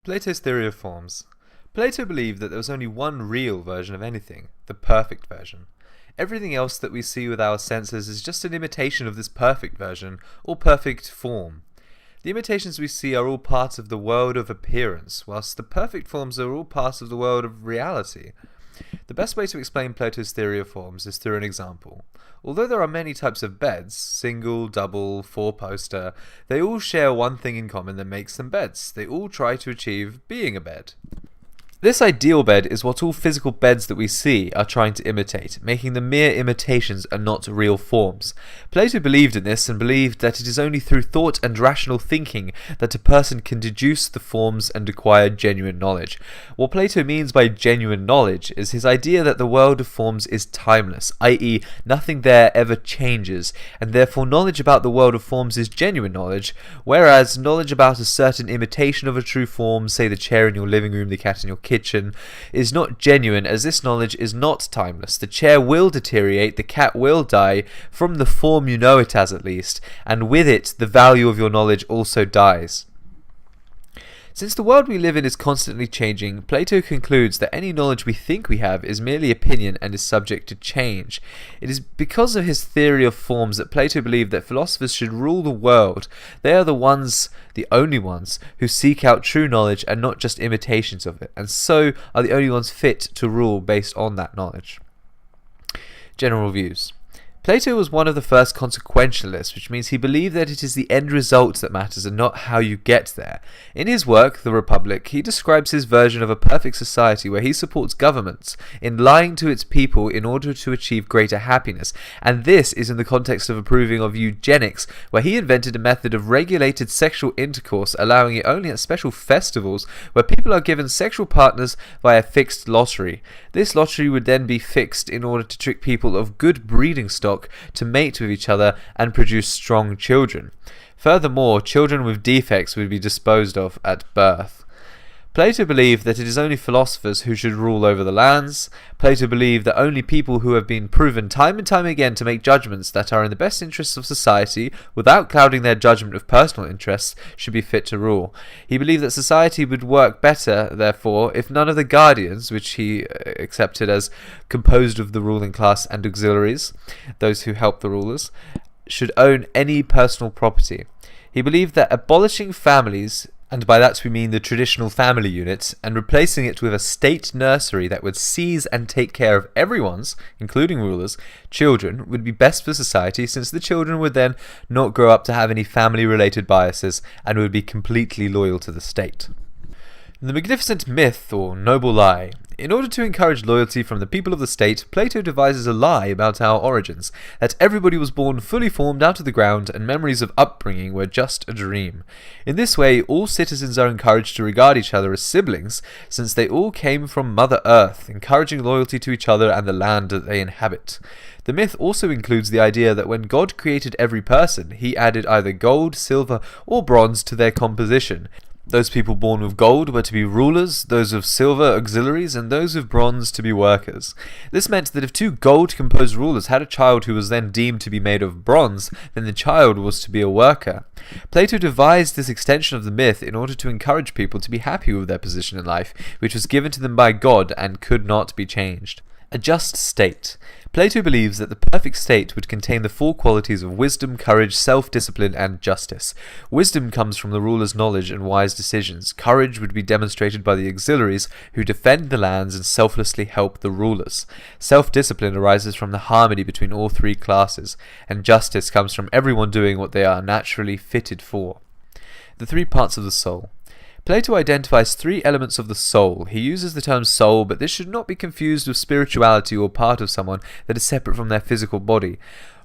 Plato's theory of forms. Plato believed that there was only one real version of anything, the perfect version. Everything else that we see with our senses is just an imitation of this perfect version, or perfect form. The imitations we see are all parts of the world of appearance, whilst the perfect forms are all parts of the world of reality. The best way to explain Plato's theory of forms is through an example. Although there are many types of beds, single, double, four-poster, they all share one thing in common that makes them beds. They all try to achieve being a bed. This ideal bed is what all physical beds that we see are trying to imitate, making them mere imitations and not real forms. Plato believed in this and believed that it is only through thought and rational thinking that a person can deduce the forms and acquire genuine knowledge. What Plato means by genuine knowledge is his idea that the world of forms is timeless, i.e. nothing there ever changes, and therefore knowledge about the world of forms is genuine knowledge, whereas knowledge about a certain imitation of a true form, say the chair in your living room, the cat in your kitchen, is not genuine, as this knowledge is not timeless. The chair will deteriorate, the cat will die, from the form you know it as at least, and with it the value of your knowledge also dies. Since the world we live in is constantly changing, Plato concludes that any knowledge we think we have is merely opinion and is subject to change. It is because of his theory of forms that Plato believed that philosophers should rule the world. They are the only ones, who seek out true knowledge and not just imitations of it, and so are the only ones fit to rule based on that knowledge. General views. Plato was one of the first consequentialists, which means he believed that it is the end result that matters and not how you get there. In his work, The Republic, he describes his version of a perfect society where he supports governments in lying to its people in order to achieve greater happiness, and this is in the context of approving of eugenics, where he invented a method of regulated sexual intercourse, allowing it only at special festivals where people are given sexual partners via fixed lottery. This lottery would then be fixed in order to trick people of good breeding stock to mate with each other and produce strong children. Furthermore, children with defects would be disposed of at birth. Plato believed that it is only philosophers who should rule over the lands. Plato believed that only people who have been proven time and time again to make judgments that are in the best interests of society, without clouding their judgment with personal interests, should be fit to rule. He believed that society would work better, therefore, if none of the guardians, which he accepted as composed of the ruling class and auxiliaries, those who help the rulers, should own any personal property. He believed that abolishing families, and by that we mean the traditional family unit, and replacing it with a state nursery that would seize and take care of everyone's, including rulers, children, would be best for society, since the children would then not grow up to have any family-related biases and would be completely loyal to the state. The magnificent myth, or noble lie. In order to encourage loyalty from the people of the state, Plato devises a lie about our origins, that everybody was born fully formed out of the ground and memories of upbringing were just a dream. In this way, all citizens are encouraged to regard each other as siblings, since they all came from Mother Earth, encouraging loyalty to each other and the land that they inhabit. The myth also includes the idea that when God created every person, he added either gold, silver, or bronze to their composition. Those people born with gold were to be rulers, those of silver auxiliaries, and those of bronze to be workers. This meant that if two gold-composed rulers had a child who was then deemed to be made of bronze, then the child was to be a worker. Plato devised this extension of the myth in order to encourage people to be happy with their position in life, which was given to them by God and could not be changed. A just state. Plato believes that the perfect state would contain the four qualities of wisdom, courage, self-discipline, and justice. Wisdom comes from the ruler's knowledge and wise decisions. Courage would be demonstrated by the auxiliaries who defend the lands and selflessly help the rulers. Self-discipline arises from the harmony between all three classes, and justice comes from everyone doing what they are naturally fitted for. The three parts of the soul. Plato identifies three elements of the soul. He uses the term soul, but this should not be confused with spirituality or part of someone that is separate from their physical body.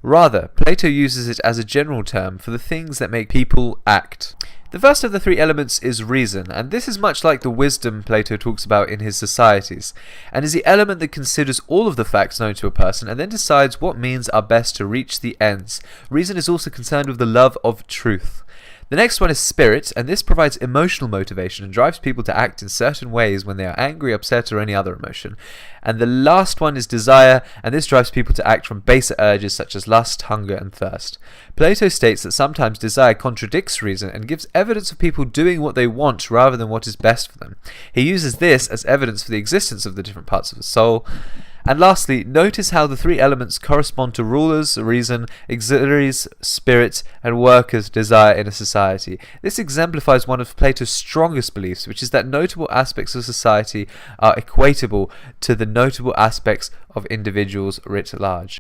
Rather, Plato uses it as a general term for the things that make people act. The first of the three elements is reason, and this is much like the wisdom Plato talks about in his Societies, and is the element that considers all of the facts known to a person and then decides what means are best to reach the ends. Reason is also concerned with the love of truth. The next one is spirit, and this provides emotional motivation and drives people to act in certain ways when they are angry, upset, or any other emotion. And the last one is desire, and this drives people to act from baser urges such as lust, hunger, and thirst. Plato states that sometimes desire contradicts reason and gives evidence of people doing what they want rather than what is best for them. He uses this as evidence for the existence of the different parts of the soul. And lastly, notice how the three elements correspond to rulers, reason, auxiliaries, spirit, and workers, desire in a society. This exemplifies one of Plato's strongest beliefs, which is that notable aspects of society are equatable to the notable aspects of individuals writ large.